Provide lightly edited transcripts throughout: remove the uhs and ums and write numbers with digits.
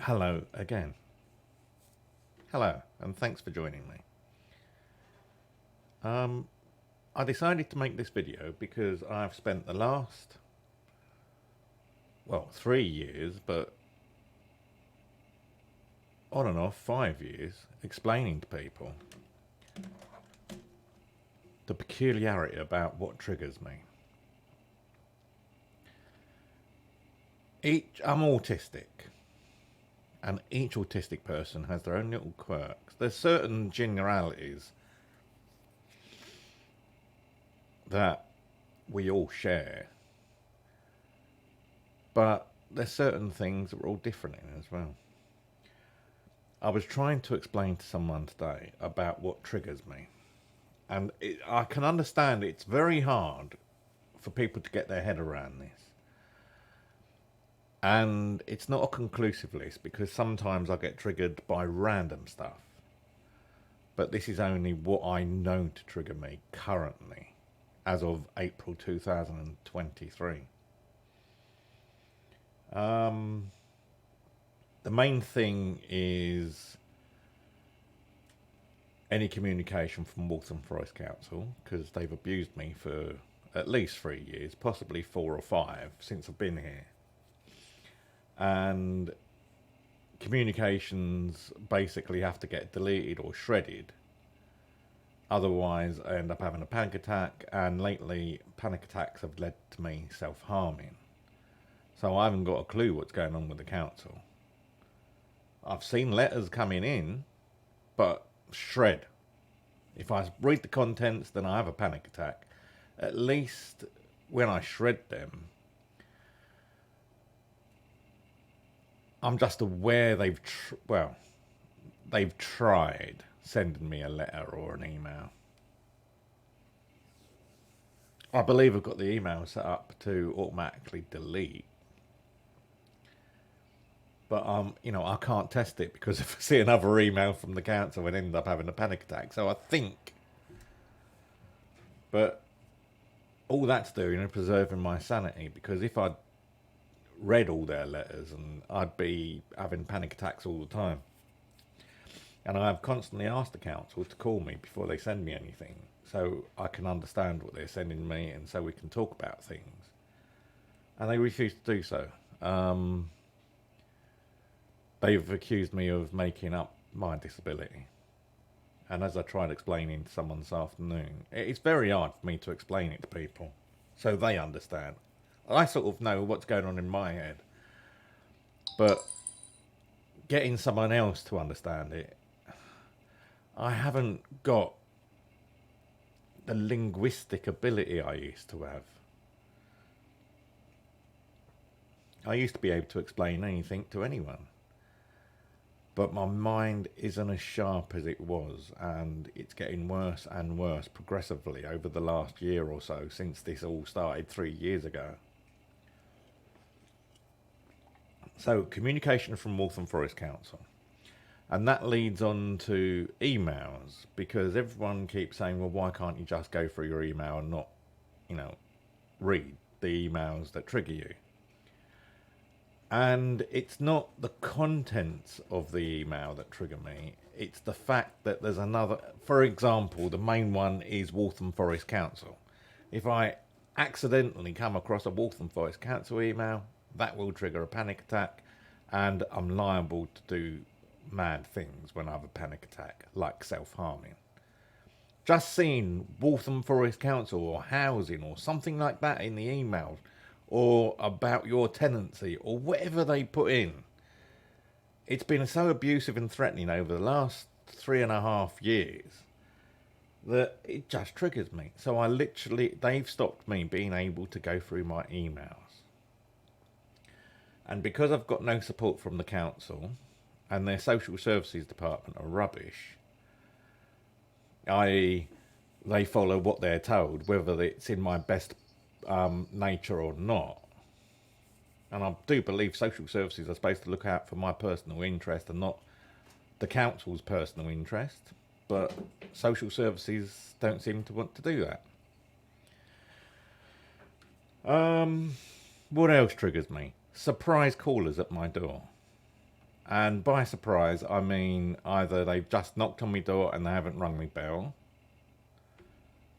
Hello again. Hello, and thanks for joining me. I decided to make this video because I've spent the last, 3 years, but on and off 5 years, explaining to people the peculiarity about what triggers me. I'm autistic, and each autistic person has their own little quirks. There's certain generalities that we all share, but there's certain things that we're all different in as well. I was trying to explain to someone today about what triggers me, and I can understand it's very hard for people to get their head around this. And it's not a conclusive list because sometimes I get triggered by random stuff. But this is only what I know to trigger me currently, as of April 2023. The main thing is any communication from Waltham Forest Council, because they've abused me for at least 3 years, possibly 4 or 5 since I've been here. And communications basically have to get deleted or shredded. Otherwise, I end up having a panic attack, and lately, panic attacks have led to me self-harming. So I haven't got a clue what's going on with the council. I've seen letters coming in, but shred. If I read the contents, then I have a panic attack. At least when I shred them, I'm just aware they've tried sending me a letter or an email. I believe I've got the email set up to automatically delete. But I can't test it because if I see another email from the council and end up having a panic attack. So I think, but all that's doing is preserving my sanity, because if I'd read all their letters, and I'd be having panic attacks all the time. And I've constantly asked the council to call me before they send me anything, so I can understand what they're sending me, and so we can talk about things. And they refuse to do so. They've accused me of making up my disability. And as I tried explaining to someone this afternoon, it's very hard for me to explain it to people so they understand. I sort of know what's going on in my head, but getting someone else to understand it, I haven't got the linguistic ability I used to have. I used to be able to explain anything to anyone, but my mind isn't as sharp as it was, and it's getting worse and worse progressively over the last year or so since this all started 3 years ago. So, communication from Waltham Forest Council. And that leads on to emails, because everyone keeps saying, well, why can't you just go through your email and not, read the emails that trigger you? And it's not the contents of the email that trigger me, it's the fact that there's another. For example, the main one is Waltham Forest Council. If I accidentally come across a Waltham Forest Council email, that will trigger a panic attack, and I'm liable to do mad things when I have a panic attack, like self-harming. Just seeing Waltham Forest Council or housing or something like that in the email, or about your tenancy, or whatever they put in, it's been so abusive and threatening over the last 3.5 years that it just triggers me. So they've stopped me being able to go through my emails. And because I've got no support from the council, and their social services department are rubbish, they follow what they're told, whether it's in my best nature or not. And I do believe social services are supposed to look out for my personal interest and not the council's personal interest, but social services don't seem to want to do that. What else triggers me? Surprise callers at my door. And by surprise, I mean either they've just knocked on my door and they haven't rung my bell,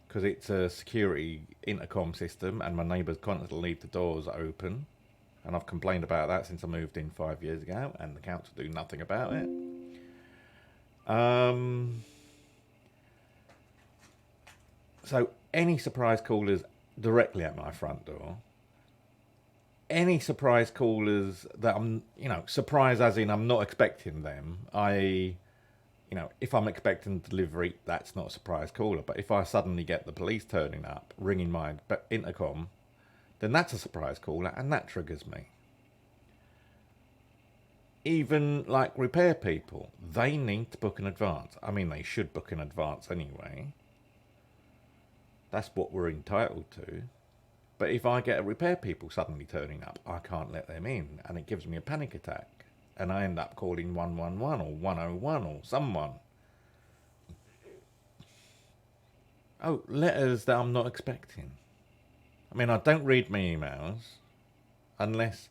because it's a security intercom system and my neighbours constantly leave the doors open. And I've complained about that since I moved in 5 years ago, and the council do nothing about it. So any surprise callers directly at my front door, any surprise callers that I'm, surprise as in I'm not expecting them. If I'm expecting delivery, that's not a surprise caller. But if I suddenly get the police turning up, ringing my intercom, then that's a surprise caller, and that triggers me. Even like repair people, they need to book in advance. I mean, they should book in advance anyway. That's what we're entitled to. But if I get repair people suddenly turning up, I can't let them in, and it gives me a panic attack. And I end up calling 111 or 101 or someone. Oh, letters that I'm not expecting. I mean, I don't read my emails unless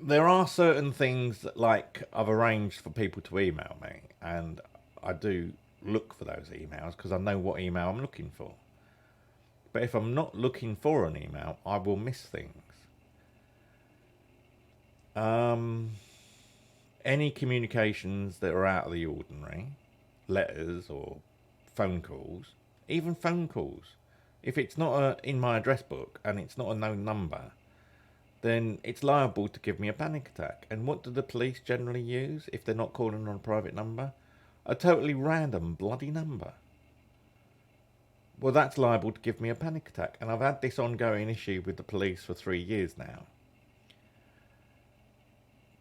there are certain things that, like, I've arranged for people to email me, and I do look for those emails because I know what email I'm looking for. But if I'm not looking for an email, I will miss things. Any communications that are out of the ordinary, letters or phone calls, even phone calls, if it's not in my address book and it's not a known number, then it's liable to give me a panic attack. And what do the police generally use if they're not calling on a private number? A totally random bloody number. Well, that's liable to give me a panic attack. And I've had this ongoing issue with the police for 3 years now,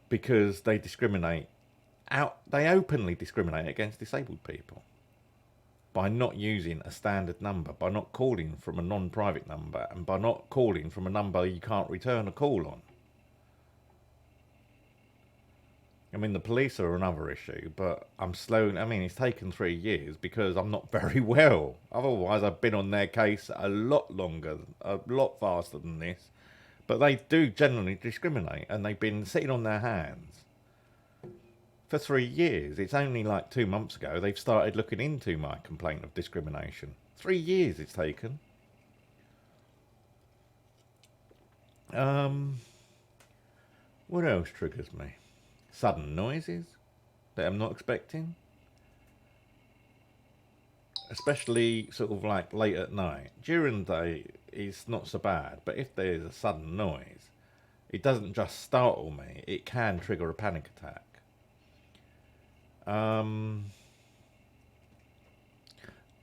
because they openly discriminate against disabled people by not using a standard number, by not calling from a non-private number, and by not calling from a number you can't return a call on. I mean, the police are another issue, but it's taken 3 years because I'm not very well. Otherwise, I've been on their case a lot longer, a lot faster than this. But they do generally discriminate, and they've been sitting on their hands for 3 years. It's only like 2 months ago they've started looking into my complaint of discrimination. 3 years it's taken. What else triggers me? Sudden noises that I'm not expecting. Especially sort of like late at night. During the day it's not so bad, but if there's a sudden noise, it doesn't just startle me, it can trigger a panic attack.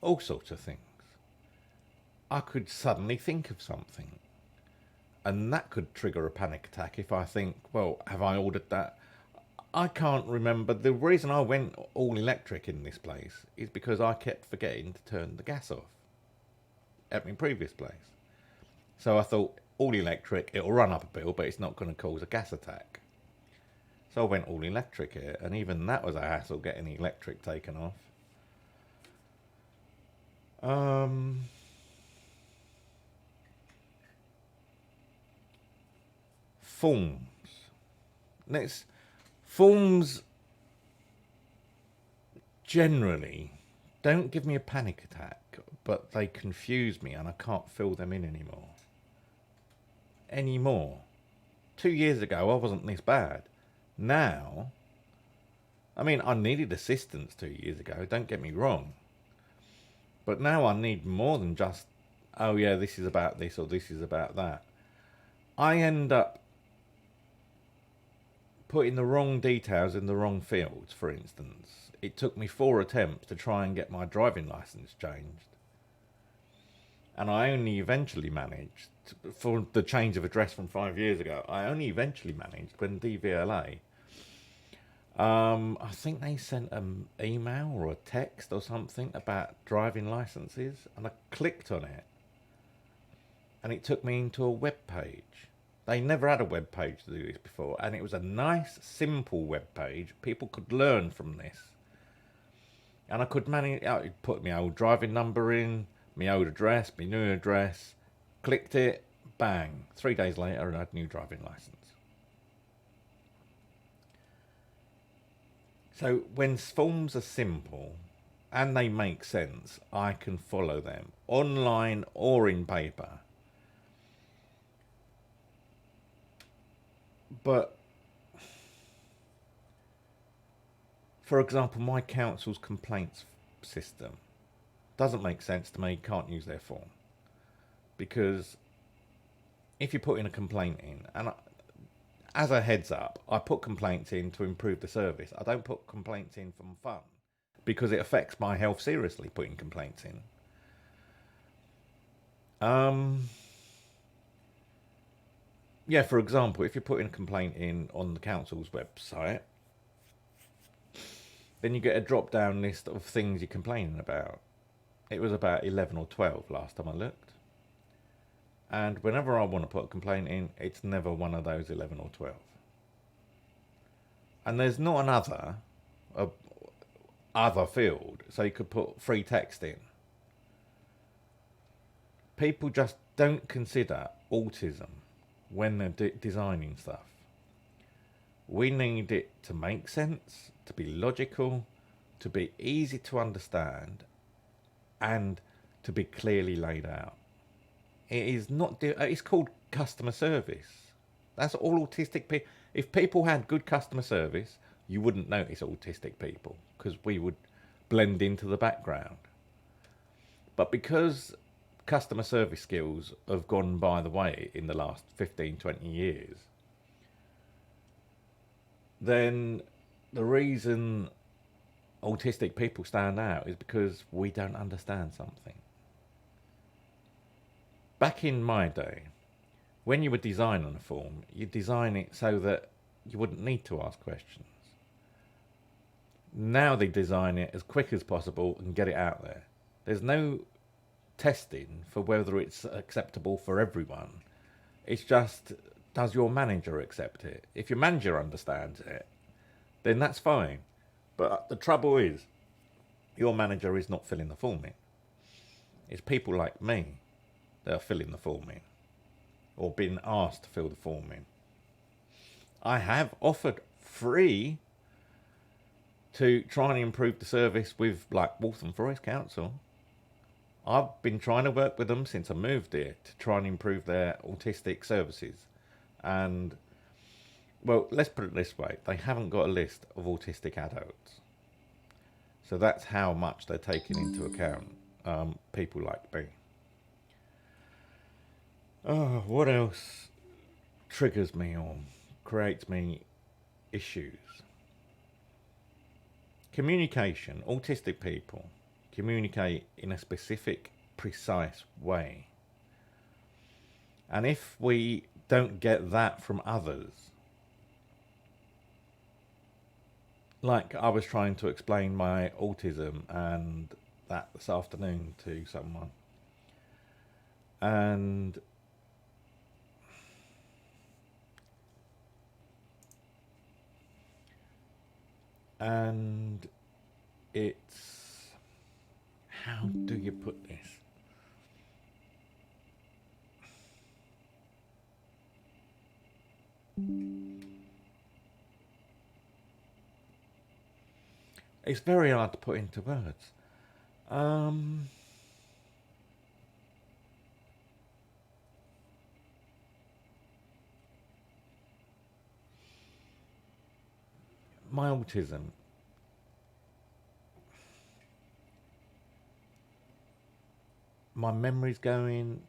All sorts of things. I could suddenly think of something, and that could trigger a panic attack if I think, well, have I ordered that? I can't remember. The reason I went all electric in this place is because I kept forgetting to turn the gas off at my previous place. So I thought, all electric, it'll run up a bill, but it's not going to cause a gas attack. So I went all electric here, and even that was a hassle, getting the electric taken off. Forms. Forms generally don't give me a panic attack, but they confuse me and I can't fill them in anymore. 2 years ago I wasn't this bad. Now, I mean, I needed assistance 2 years ago, don't get me wrong. But now I need more than just, oh yeah, this is about this or this is about that. I end up putting the wrong details in the wrong fields, for instance. It took me 4 attempts to try and get my driving licence changed. And I only eventually managed, for the change of address from 5 years ago, I only eventually managed when DVLA, I think they sent an email or a text or something about driving licences, and I clicked on it, and it took me into a web page. They never had a web page to do this before, and it was a nice, simple web page. People could learn from this. And I could manage, I put my old driving number in, my old address, my new address, clicked it, bang. 3 days later, I had a new driving licence. So when forms are simple and they make sense, I can follow them online or in paper. But for example, my council's complaints system doesn't make sense to me, can't use their form. Because if you put in a complaint in, and as a heads up, I put complaints in to improve the service. I don't put complaints in for fun because it affects my health seriously, putting complaints in. Yeah, for example, if you put in a complaint in on the council's website, then you get a drop down list of things you're complaining about. It was about 11 or 12 last time I looked. And whenever I want to put a complaint in, it's never one of those 11 or 12. And there's not another other field, so you could put free text in. People just don't consider autism when they're designing stuff. We need it to make sense, to be logical, to be easy to understand, and to be clearly laid out. It is not. It's called customer service. That's all autistic people. If people had good customer service, you wouldn't notice autistic people because we would blend into the background. But because customer service skills have gone by the way in the last 15, 20 years, then the reason autistic people stand out is because we don't understand something. Back in my day, when you were designing a form, you design it so that you wouldn't need to ask questions. Now they design it as quick as possible and get it out there. There's no testing for whether it's acceptable for everyone. It's just, does your manager accept it? If your manager understands it, then that's fine. But the trouble is, your manager is not filling the form in. It's people like me that are filling the form in, or being asked to fill the form in. I have offered free to try and improve the service with like Waltham Forest Council. I've been trying to work with them since I moved here to try and improve their autistic services. And, well, let's put it this way. They haven't got a list of autistic adults. So that's how much they're taking into account people like me. Oh, what else triggers me or creates me issues? Communication. Autistic people communicate in a specific, precise way. And if we don't get that from others, like I was trying to explain my autism and that this afternoon to someone, and it's, how do you put this? It's very hard to put into words. My autism, my memory's going.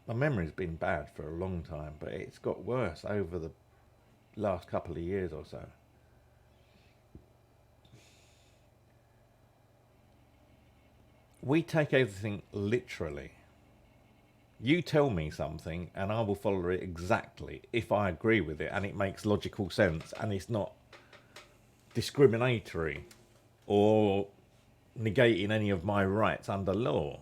My memory's been bad for a long time, but it's got worse over the last couple of years or so. We take everything literally. You tell me something and I will follow it exactly if I agree with it and it makes logical sense and it's not discriminatory or negating any of my rights under law.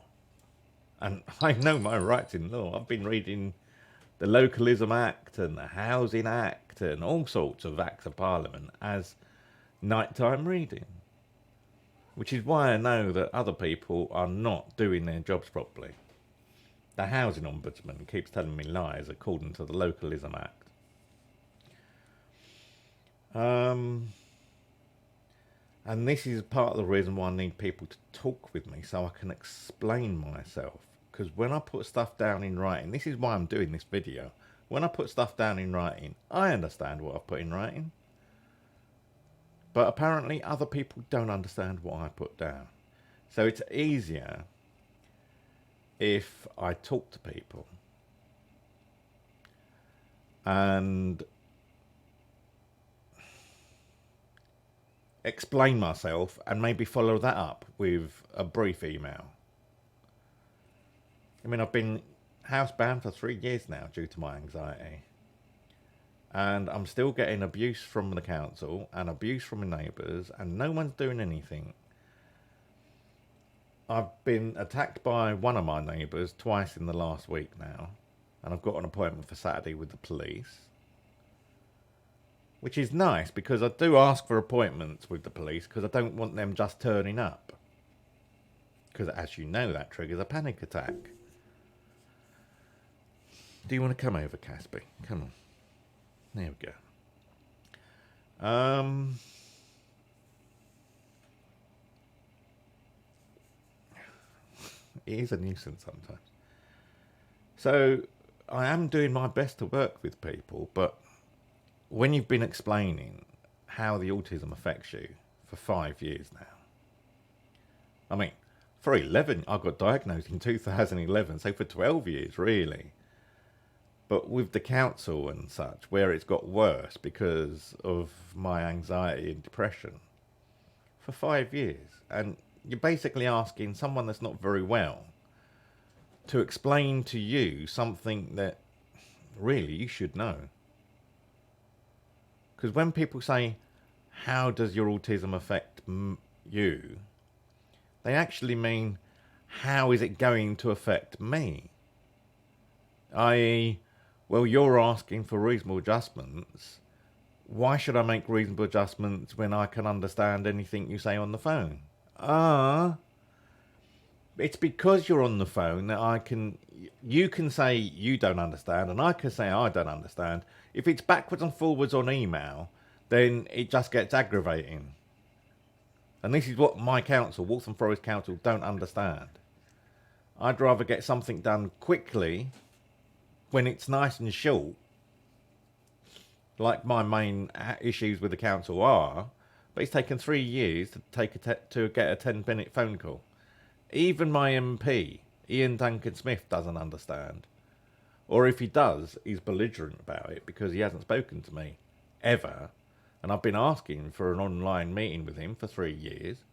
And I know my rights in law. I've been reading the Localism Act and the Housing Act and all sorts of acts of parliament as nighttime reading. Which is why I know that other people are not doing their jobs properly. The Housing keeps telling me lies according to the Localism Act. And this is part of the reason why I need people to talk with me so I can explain myself. Because when I put stuff down in writing, this is why I'm doing this video. When I put stuff down in writing, I understand what I've put in writing. But apparently other people don't understand what I put down. So it's easier if I talk to people and explain myself and maybe follow that up with a brief email. I mean, I've been housebound for 3 years now due to my anxiety. And I'm still getting abuse from the council and abuse from my neighbours, and no one's doing anything. I've been attacked by one of my neighbours twice in the last week now, and I've got an appointment for Saturday with the police. Which is nice, because I do ask for appointments with the police because I don't want them just turning up. Because as you know, that triggers a panic attack. Do you want to come over, Casby? Come on. There we go. It is a nuisance sometimes. So I am doing my best to work with people, but when you've been explaining how the autism affects you for 5 years now, I mean, for 11, I got diagnosed in 2011, so for 12 years, really. But with the council and such, where it's got worse because of my anxiety and depression, for 5 years. And you're basically asking someone that's not very well to explain to you something that really you should know. Because when people say, how does your autism affect you? They actually mean, how is it going to affect me? I.e., well, you're asking for reasonable adjustments. Why should I make reasonable adjustments when I can understand anything you say on the phone? It's because you're on the phone that you can say you don't understand and I can say I don't understand. If it's backwards and forwards on email, then it just gets aggravating. And this is what my council, Waltham Forest Council, don't understand. I'd rather get something done quickly when it's nice and short, like my main issues with the council are, but it's taken 3 years to get a 10-minute phone call. Even my MP, Ian Duncan Smith, doesn't understand. Or if he does, he's belligerent about it because he hasn't spoken to me ever. And I've been asking for an online meeting with him for 3 years,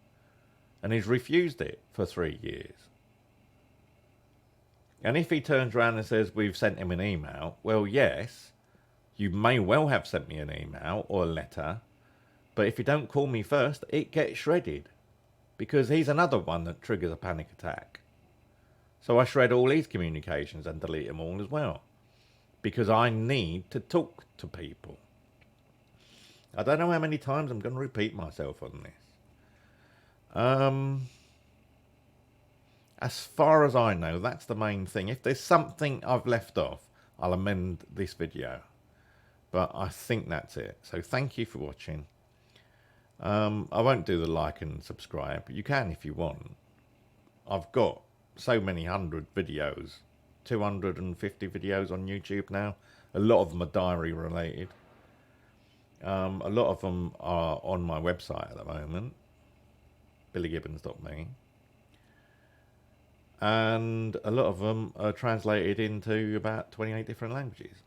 and he's refused it for 3 years. And if he turns around and says, we've sent him an email, well, yes, you may well have sent me an email or a letter, but if you don't call me first, it gets shredded. Because he's another one that triggers a panic attack. So I shred all his communications and delete them all as well. Because I need to talk to people. I don't know how many times I'm going to repeat myself on this. As far as I know, that's the main thing. If there's something I've left off, I'll amend this video. But I think that's it. So thank you for watching. I won't do the like and subscribe. You can if you want. I've got so many 100 videos, 250 videos on YouTube now. A lot of them are diary related. A lot of them are on my website at the moment, billygibbons.me. And a lot of them are translated into about 28 different languages.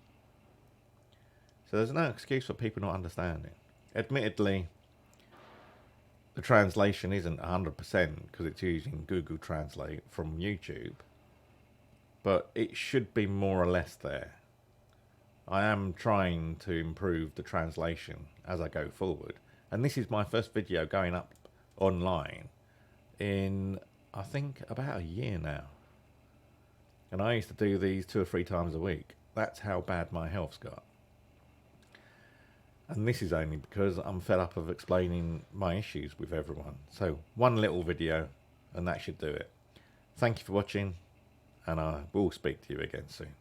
So there's no excuse for people not understanding. Admittedly, the translation isn't 100% because it's using Google Translate from YouTube, but it should be more or less there. I am trying to improve the translation as I go forward, and this is my first video going up online in, I think, about a year now. And I used to do these 2 or 3 times a week. That's how bad my health's got. And this is only because I'm fed up of explaining my issues with everyone. So one little video and that should do it. Thank you for watching, and I will speak to you again soon.